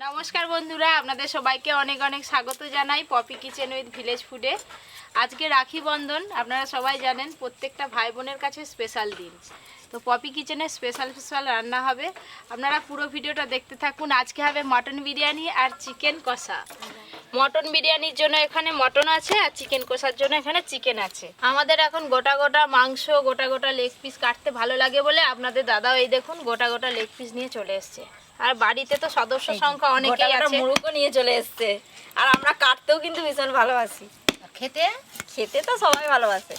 নমস্কার বন্ধুরা, আপনাদের সবাইকে অনেক অনেক স্বাগত জানাই পপি কিচেন উইথ ভিলেজ ফুডে। আজকে রাখি বন্ধন, আপনারা সবাই জানেন প্রত্যেকটা ভাই বোনের কাছে স্পেশাল দিন। তো পপি কিচেনে স্পেশাল রান্না হবে, আপনারা পুরো ভিডিওটা দেখতে থাকুন। আজকে হবে মটন বিরিয়ানি আর চিকেন কষা। মটন বিরিয়ানির জন্য এখানে মটন আছে আর চিকেন কষার জন্য এখানে চিকেন আছে। আমাদের এখন গোটা গোটা মাংস, গোটা গোটা লেগ পিস কাটতে ভালো লাগে বলে আপনাদের দাদাও এই দেখুন গোটা গোটা লেগ পিস নিয়ে চলে এসছে। আর বাড়িতে তো সদস্য সংখ্যা অনেকেই আছে, মুরুকও নিয়ে চলে এসছে। আর আমরা কাটতেও কিন্তু ভীষণ ভালোবাসি, খেতে খেতে তো সবাই ভালোবাসে।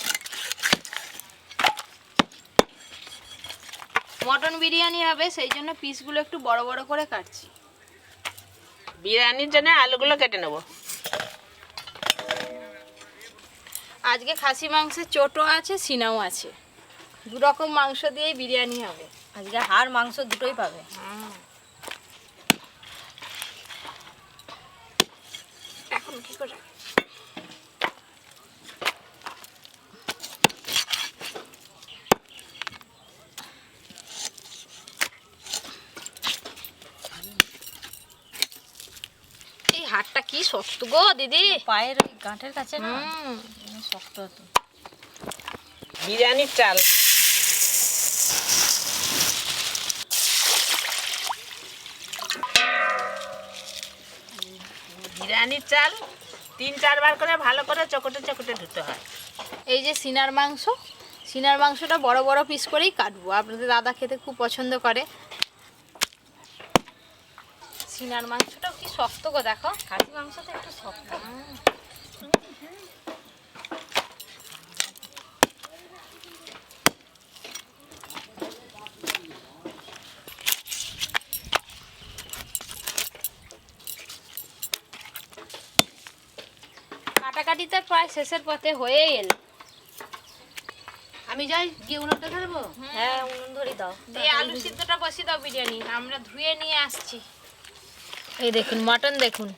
মটন বিরিয়ানি হবে, সেই জন্য পিসগুলো একটু বড় বড় করে কাটছি। বিরিয়ানির জন্য আলুগুলো কেটে নেব। আজকে খাসি মাংসের চোটো আছে, সিনাও আছে, দু রকম মাংস দিয়েই বিরিয়ানি হবে। আজকে হাড় মাংস দুটোই পাবে। এখন কি করে এই হাড়টা কি শক্ত গো দিদি, পায়ের ওই গাঁটের কাছে না শক্ত হতো। বিরিয়ানির চাল বিরিয়ানির চাল 3-4 বার করে ভালো করে চকটে চকটে ধুতে হয়। এই যে সিনার মাংসটা বড় বড় পিস করেই কাটবো। আপনাদের দাদা খেতে খুব পছন্দ করে। সিনার মাংসটাও কি শক্ত গো, দেখো খাসি মাংস তো একটু শক্ত। কাটাকাটিতে প্রায় শেষের পথে হয়ে এল। আমি যাই গিয়ে উনুনটা ধরবো। হ্যাঁ, উনুন ধরি দাও। দিয়ে আলু সিদ্ধটা বসিয়ে দাও, বিরিয়ানি আমরা ধুয়ে নিয়ে আসছি। এই দেখুন মটন, দেখুন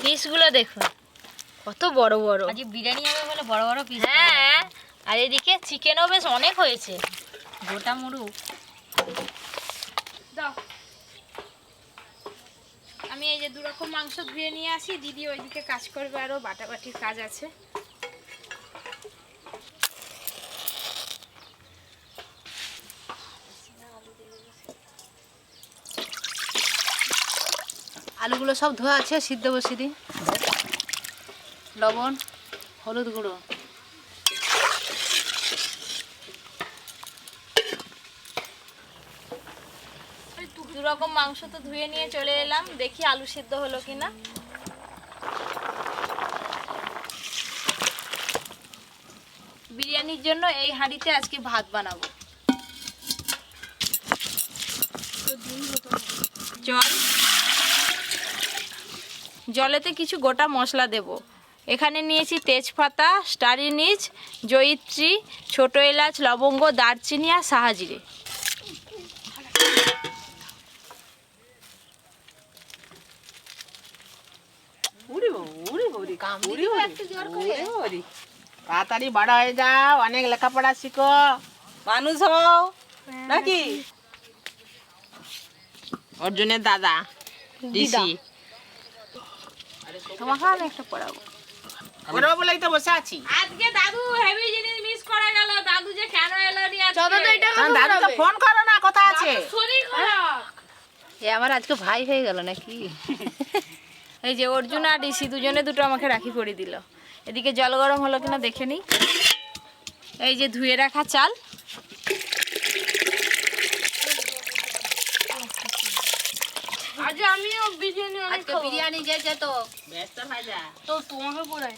পিসগুলো দেখুন কত বড় বড়। আজ বিরিয়ানি হবে বলে বড় বড় পিস। হ্যাঁ, আর এদিকে চিকেনও বেশ অনেক হয়েছে। গোটা মুরু দাও, আমি এই যে দু রকম মাংস ধুয়ে নিয়ে আসি। দিদি ওইদিকে কাজ করবে, আরও বাটাবাটির কাজ আছে। আলুগুলো সব ধোয়া আছে, সিদ্ধ বসিয়ে দিই। লবণ, হলুদ গুঁড়ো, দু রকম মাংস তো ধুয়ে নিয়ে চলে এলাম, দেখি আলু সিদ্ধ হলো কিনা। বিরিয়ানির জন্য এই হাঁড়িতে আজকে ভাত বানাবো। জলেতে কিছু গোটা মশলা দেব। এখানে নিয়েছি তেজপাতা, স্টার এনিজ, জয়িত্রী, ছোট এলাচ, লবঙ্গ, দারচিনি আর সাহাজিরে। তাড়াতাড়ি বড় হয়ে যাও, অনেক লেখাপড়া শিখো, মানুষ হও নাকি। অর্জুনের দাদা ঋষি। তোমাকে আমি একটা পড়াবো বলেই তো বসে আছি। আজকে দাদু হেভি জিনিস মিস করে গেল। দাদু যে কেন এলো নি আজকে? দাদু তো ফোন করো না, কথা আছে। শরীর খারাপ। এ আমার আজকে ভাই হয়ে গেল নাকি? এই যে অর্জুন আর ঋষি দুজনে দুটো আমাকে রাখি পরিয়ে দিল। এদিকে জল গরম হলো কিনা দেখে নিই। এই যে ধুয়ে রাখা চাল, বিরিয়ানি যেতে তো ব্যস্ত হয়ে যা তো তোমাকে পড়াই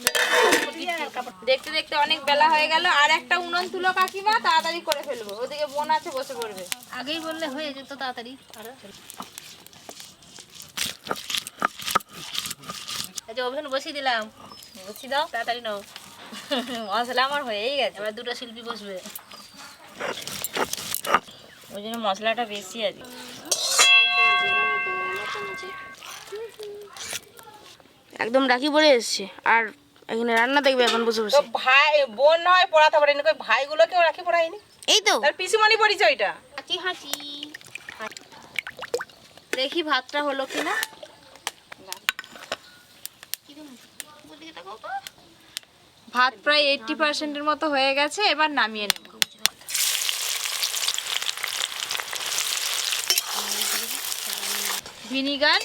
দেখতে দেখতে অনেক বেলা হয়ে গেল। আর একটা উনুন তুলো কাকিমা, তাড়াতাড়ি করে ফেলবো। ওদিকে বোন আছে, বসে পড়বে। আগেই বললে হয়ে যেত তাড়াতাড়ি। এই যে ওভেন বসিয়ে দিলাম, বসি দাও, তাড়াতাড়ি নাও। মশলা আমার হয়েই গেছে। এবার দুটো শিল্পী বসবে, ওই জন্য মশলাটা বেশি আছে। একদম রাখি পড়ে এসছে আর এখানে রান্না দেখবে এখন বসে তো বসে। ভাই বোন নয় পড়াতে পারেনি, কই ভাইগুলোকেও রাখি পড়াইনি। এই তো তার পিসিমণি পরিচয়টা। হাঁচি হাঁচি। দেখি ভাতটা হলো কিনা। ভাত প্রায় 80%-এর মতো হয়ে গেছে, এবার নামিয়ে নেব। ভিনিগার,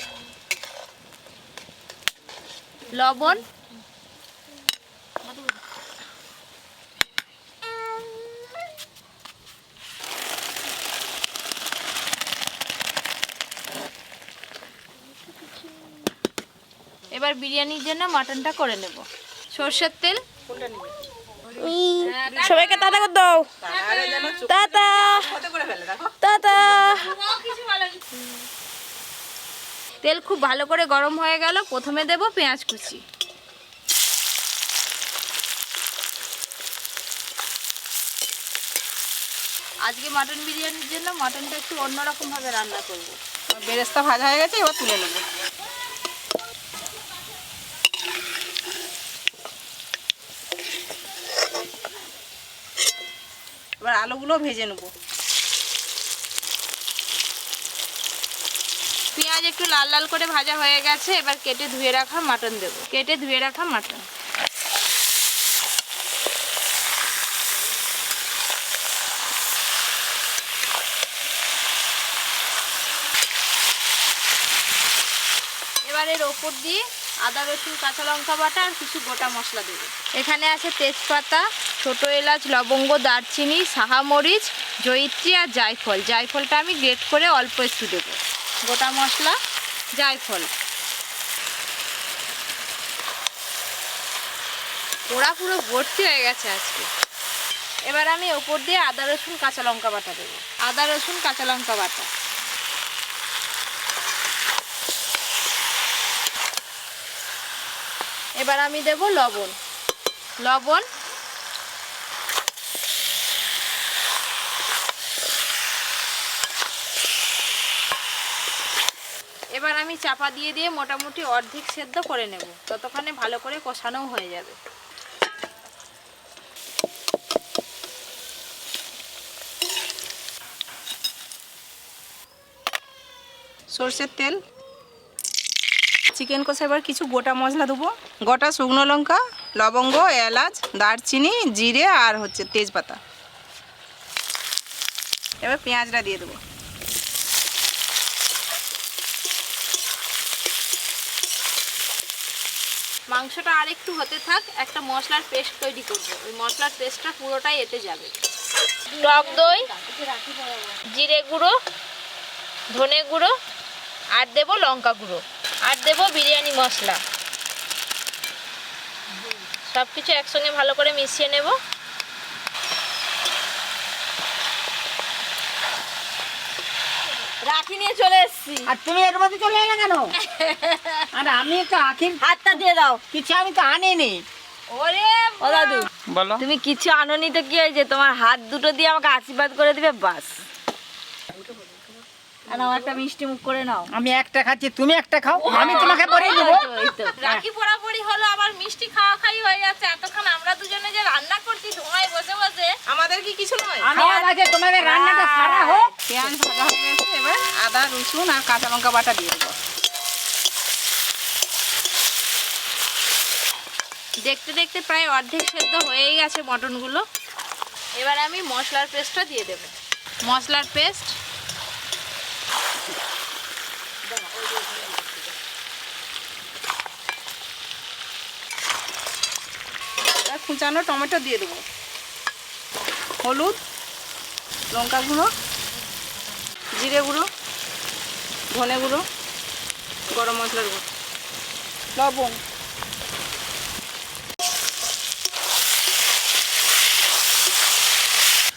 লবণ, এবার বিরিয়ানির জন্য মাটনটা করে নেব। সরষের তেল, সবাইকে টাটা করে দাও। Tata tata. তেল খুব ভালো করে গরম হয়ে গেল, প্রথমে দেব পেঁয়াজ কুচি। আজকে মাটন বিরিয়ানির জন্য মাটনটা একটু অন্যরকম ভাবে রান্না করব। বেরেস্তা ভাজা হয়ে গেছে, এবার তুলে নেব। এবার আলুগুলো ভেজে নেব। পেঁয়াজ একটু লাল লাল করে ভাজা হয়ে গেছে, এবার কেটে ধুয়ে রাখা মাটন দেব। কেটে ধুয়ে রাখা মাটন, এবার এর ওপর দিয়ে আদা রসুন কাঁচা লঙ্কা বাটা আর কিছু গোটা মশলা দেব। এখানে আছে তেজপাতা, ছোট এলাচ, লবঙ্গ, দারচিনি, সাহা মরিচ, জয়িত্রী আর জায়ফল। জায়ফলটা আমি গ্রেট করে অল্প একটু দেবো। গোটা মশলা, জায়ফল। পোড়া পুরো ভর্তি হয়ে গেছে আজকে। এবার আমি ওপর দিয়ে আদা রসুন কাঁচা লঙ্কা বাটা দেবো। আদা রসুন কাঁচা লঙ্কা বাটা, এবার আমি দেব লবণ। লবণ, এবার আমি চাপা দিয়ে দিয়ে মোটামুটি অর্ধেক সেদ্ধ করে নেব, ততক্ষণে ভালো করে কষানোও হয়ে যাবে। সরষের তেল, চিকেন কষা। এবার কিছু গোটা মশলা দেবো। গোটা শুকনো লঙ্কা, লবঙ্গ, এলাচ, দারচিনি, জিরে আর তেজপাতা। এবার পেঁয়াজটা দিয়ে দেবো। মাংসটা আর একটু হতে থাক, একটা মশলার পেস্ট তৈরি করবো। ওই মশলার পেস্টটা পুরোটাই এতে যাবে। টক দই, জিরে গুঁড়ো, ধনে গুঁড়ো, আর দেবো লঙ্কা গুঁড়ো, আর দেবো বিরিয়ানি মশলা। সব কিছু একসঙ্গে ভালো করে মিশিয়ে নেব। রাখি নিয়ে চলে এসেছি। আর তুমি এর মধ্যে চলে এলে কেন? আর আমি তো আখির হাতটা দিয়ে দাও। কিছু আমি তো আনিনি। ওরে ও দাদু, বলো। তুমি কিছু আনোনি তো কি হয়েছে? তোমার হাত দুটো দিয়ে আমাকে আশীর্বাদ করে দিবে, বাস। আর আমার একটা মিষ্টি মুখ করে নাও। আমি একটা খাচ্ছি, তুমি একটা খাও, আমি তোমাকে পরেই দেবো। এই তো। রাখি পরাপরি হলো, আবার মিষ্টি খাওয়া খাই হয়ে যাচ্ছে। এতক্ষণ আমরা দুজনে যে রান্না করছি ধোঁয়ায় বসে বসে, আমাদের কি কিছু নয়? খাওয়া আছে, তোমাদের রান্নাটা সারা হোক। পেঁয়াজ ভাজা হয়ে গেছে, এবার আদা রসুন আর কাঁচা লঙ্কা বাটা দিয়ে দেবো। দেখতে দেখতে প্রায় অর্ধেক সেদ্ধ হয়েই গেছে মটনগুলো। এবার আমি মশলার পেস্টটা দিয়ে দেব। মশলার পেস্ট, কুচানো টমেটো দিয়ে দেবো। হলুদ, লঙ্কা গুঁড়ো, জিরে গুঁড়ো, ধনে গুঁড়ো, গরম মশলার গুঁড়ো, লবণ।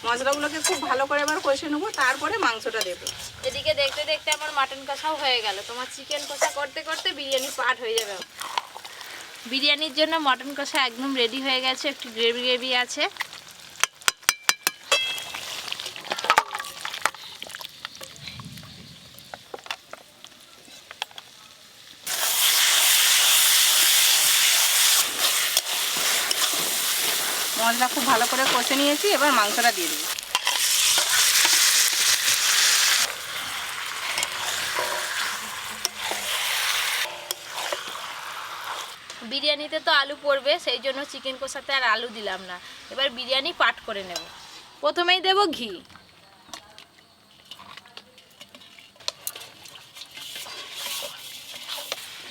মশলাগুলোকে খুব ভালো করে এবার কষে নেবো, তারপরে মাংসটা দেবো। এদিকে দেখতে দেখতে আমার মাটন কষাও হয়ে গেল। তোমার চিকেন কষা করতে করতে বিরিয়ানি পার্ট হয়ে যাবে। বিরিয়ানির জন্য মটন কষা একদম রেডি হয়ে গেছে, একটু গ্রেভি গ্রেভি আছে। মশলা খুব ভালো করে কষে নিয়েছি, এবার মাংসটা দিয়ে দেবো। বিরিয়ানিতে তো আলু পড়বে, সেই জন্য চিকেন কষাতে আর আলু দিলাম না। এবার বিরিয়ানি পাট করে নেব। প্রথমেই দেব ঘি।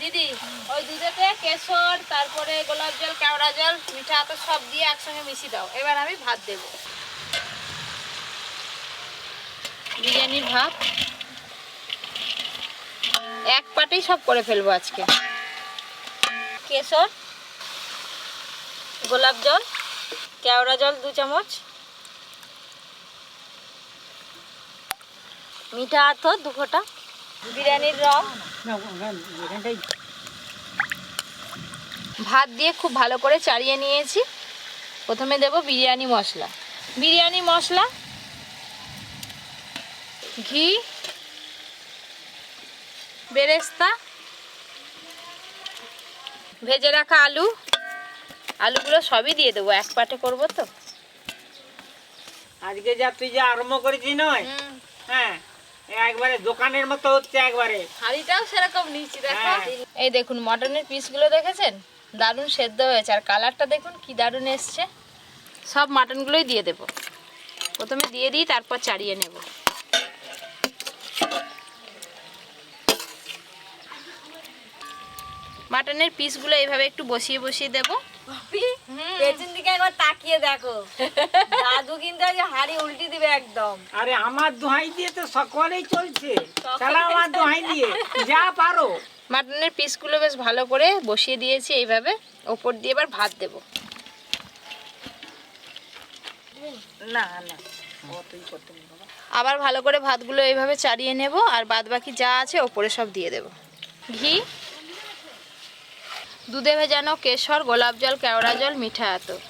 দিদি ওই দুধেতে কেশর, তারপরে গোলাপ জল, কেওড়া জল, মিঠা আতর সব দিয়ে একসঙ্গে মিশিয়ে দাও। এবার আমি ভাত দেব, বিরিয়ানির ভাত এক পাটেই সব করে ফেলবো আজকে। কেশর, গোলাপ জল, কেওড়া জল 2 চামচ, মিঠা আতর 2 ফোঁটা, বিরিয়ানির রং। ভাত দিয়ে খুব ভালো করে চাড়িয়ে নিয়েছি। প্রথমে দেব বিরিয়ানি মশলা, বিরিয়ানি মশলা, ঘি, বেরেস্তা, ভেজে রাখা আলু, আলুগুলো সবই দিয়ে দেবো, এক পাটে করবো তো। আজকে যা তুই যা আরম্ভ করেছিস নয়, হ্যাঁ একবারে দোকানের মতো হচ্ছে একবারে। হাঁড়িটাও সেরকম নিচ্ছি দেখো। এই দেখুন মটনের পিসগুলো দেখেছেন, দারুণ সেদ্ধ হয়েছে, আর কালারটা দেখুন কি দারুণ এসছে। সব মাটনগুলোই দিয়ে দেব, প্রথমে দিয়ে দিই, তারপর চাড়িয়ে নেব। মাটনের পিসগুলো এইভাবে একটু বসিয়ে বসিয়ে দেব। পেছন দিকে একবার তাকিয়ে দেখো, দাদু কিন্তু আজ হাড়ি উল্টি দিবে একদম। আরে আমার দোহাই দিয়ে তো সকলেই চলছে, চালাও আমার দোহাই দিয়ে যা পারো। মাটনের পিসগুলো বেশ ভালো করে বসিয়ে দিয়েছি এইভাবে, ওপর দিয়ে এবার ভাত দেব। না না আবার ভালো করে ভাতগুলো এইভাবে চাড়িয়ে নেব, আর বাদ বাকি যা আছে ওপরে সব দিয়ে দেব। ঘি, দুধে ভেজানো কেশর, গোলাপ জল, কেওড়া জল, মিঠা আতর,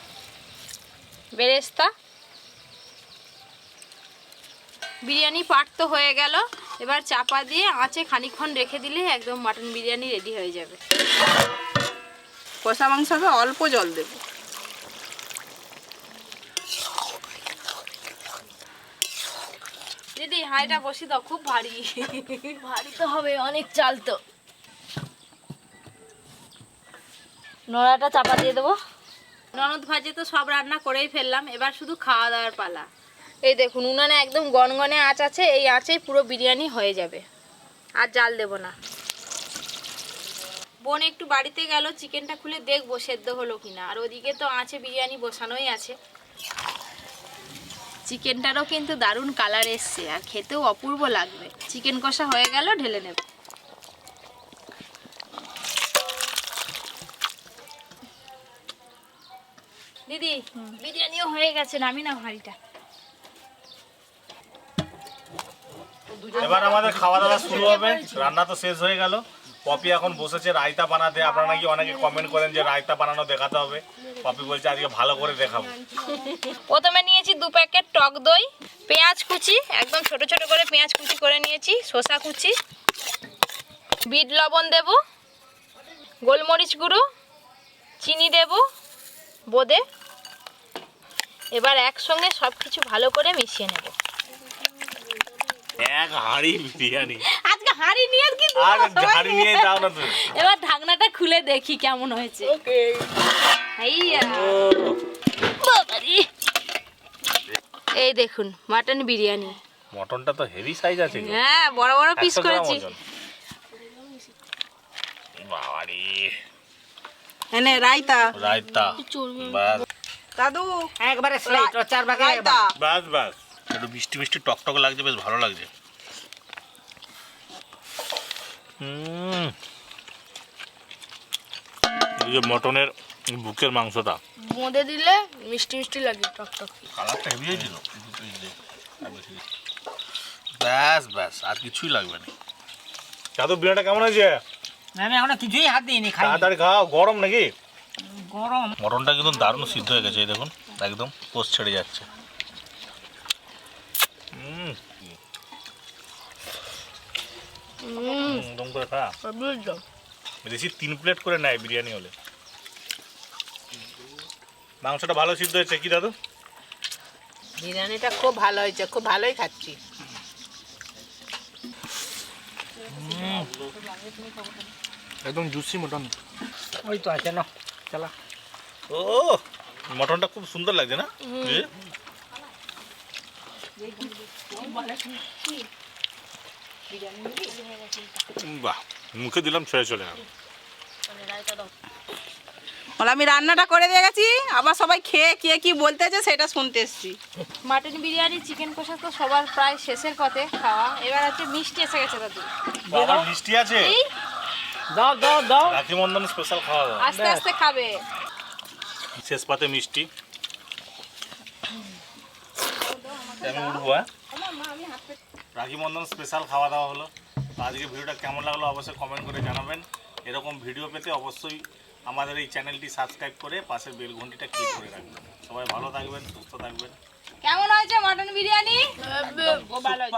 বেরেস্তা। বিরিয়ানি পাট তো হয়ে গেল, এবার চাপা দিয়ে আঁচে খানিকক্ষণ রেখে দিলে একদম মাটন বিরিয়ানি রেডি হয়ে যাবে। কষা মাংস হবে, অল্প জল দেব। দিদি হাঁড়িটা বসি দাও, খুব ভারী। ভারী তো হবে, অনেক চাল তো। নোড়াটা চাপা দিয়ে দেবো। ননদ ভাজে তো সব রান্না করেই ফেললাম, এবার শুধু খাওয়া দাওয়ার পালা। এই দেখুন উনানে একদম গনগনে আঁচ আছে, এই আঁচেই পুরো বিরিয়ানি হয়ে যাবে, আর জাল দেব না। বোন একটু বাড়িতে গেল, চিকেনটা খুলে দেখবো সেদ্ধ হলো কিনা, আর ওদিকে তো আঁচে বিরিয়ানি বসানোই আছে। চিকেনটারও কিন্তু দারুণ কালার এসছে, আর খেতেও অপূর্ব লাগবে। চিকেন কষা হয়ে গেল, ঢেলে নেব। দিদি বিরিয়ানিও হয়ে গেছে, নামি না হাঁড়িটা। এবার আমাদের খাওয়া দাওয়া শুরু হবে। রান্না তো শেষ হয়ে গেল, পপি এখন বসেছে রায়তা বানাতে। আপনারা নাকি অনেকে কমেন্ট করেন যে রায়তা বানানো দেখাতে হবে, পপি বলছে আজকে ভালো করে দেখাবো। প্রথমে নিয়েছি 2 প্যাকেট টক দই, পেঁয়াজ কুচি, একদম ছোট ছোট করে পেঁয়াজ কুচি করে নিয়েছি, শসা কুচি, বিট লবণ দেব, গোলমরিচ গুঁড়ো, চিনি দেব বোঁদে। এবার একসঙ্গে সব কিছু ভালো করে মিশিয়ে নেব। এক হাঁড়ি বিরিয়ানি, আজকে হাঁড়ি নিয়ে কি আর হাঁড়ি নিয়ে যাও না তুমি। এবার ঢাকনাটা খুলে দেখি কেমন হয়েছে। হাইয়া বাবারে, এই দেখুন মাটন বিরিয়ানি। মটনটা তো হেভি সাইজ আছে গো। হ্যাঁ বড় বড় পিস 100 গ্রাম করেছি। ওজন। বাবারে, এনে রায়তা। রায়তা বাস দাদু একবারে স্লাইট চার ভাগে রায়তা। বাস বাস, একটু মিষ্টি মিষ্টি টকটক লাগছে, বেশ ভালো লাগছে। এই যে মটনের বুকের মাংসটা, বোঁদে দিলে মিষ্টি মিষ্টি লাগে, টক টক। কালারটা হেভি হয়েছিল। ব্যাস ব্যাস, আর কিছুই লাগবে না। দাদু বিরিয়ানিটা কেমন হয়েছে? আমি এখনো কিছুই হাত দিইনি, খাই তাড়াতাড়ি খাও, গরম নাকি? গরম। মটনটা কিন্তু দারুণ সিদ্ধ হয়ে গেছে, এই দেখুন একদম কোষ ছেড়ে যাচ্ছে। একদম করে খা। বেশি 3 প্লেট করে নেয় বিরিয়ানি হলে। মাংসটা ভালো সিদ্ধ হয়েছে কি দাদু? বিরিয়ানিটা খুব ভালো হয়েছে, খুব ভালোই খাচ্ছি। একদম জুসি মটন। ওই তো আছে না, চলো। ও মটনটা খুব সুন্দর লাগছে না? বাহ, মুখে দিলাম ছেড়ে চলে গেল। বলে আমি রান্নাটা করে দিয়ে গেছি, আবার সবাই খেয়ে কে কি বলতেছে সেটা শুনতে এসছি। মাটন বিরিয়ানি, চিকেন কষা তো সবার প্রায় শেষের পথে খাওয়া। এবার হচ্ছে মিষ্টি এসে গেছে দাদু। আবার মিষ্টি আছে। এই দাও দাও দাও। রাখি বন্ধন স্পেশাল খাওয়া দাওয়া। আস্তে আস্তে খাবে। শেষ পাতে মিষ্টি। আমি উঠবো, হ্যাঁ? রাখি বন্ধন স্পেশাল খাওয়া দাওয়া হলো। তো আজকে ভিডিওটা কেমন লাগলো অবশ্যই কমেন্ট করে জানাবেন। এরকম ভিডিও পেতে অবশ্যই আমাদের এই চ্যানেলটি সাবস্ক্রাইব করে পাশের বেল ঘন্টিটা ক্লিক করে রাখবেন। সবাই ভালো থাকবেন, সুস্থ থাকবেন। কেমন হয়েছে মাটন বিরিয়ানি? ভালো।